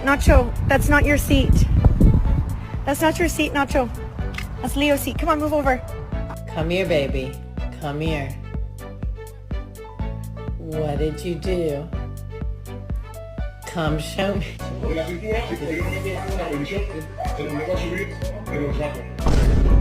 Nacho, that's not your seat. That's not your seat, Nacho. That's Leo's seat. Come on, move over. Come here, baby. Come here. What did you do? Come show me. Por la cintura, si pudieron meter una revisión, se nos va a subir en los ratos.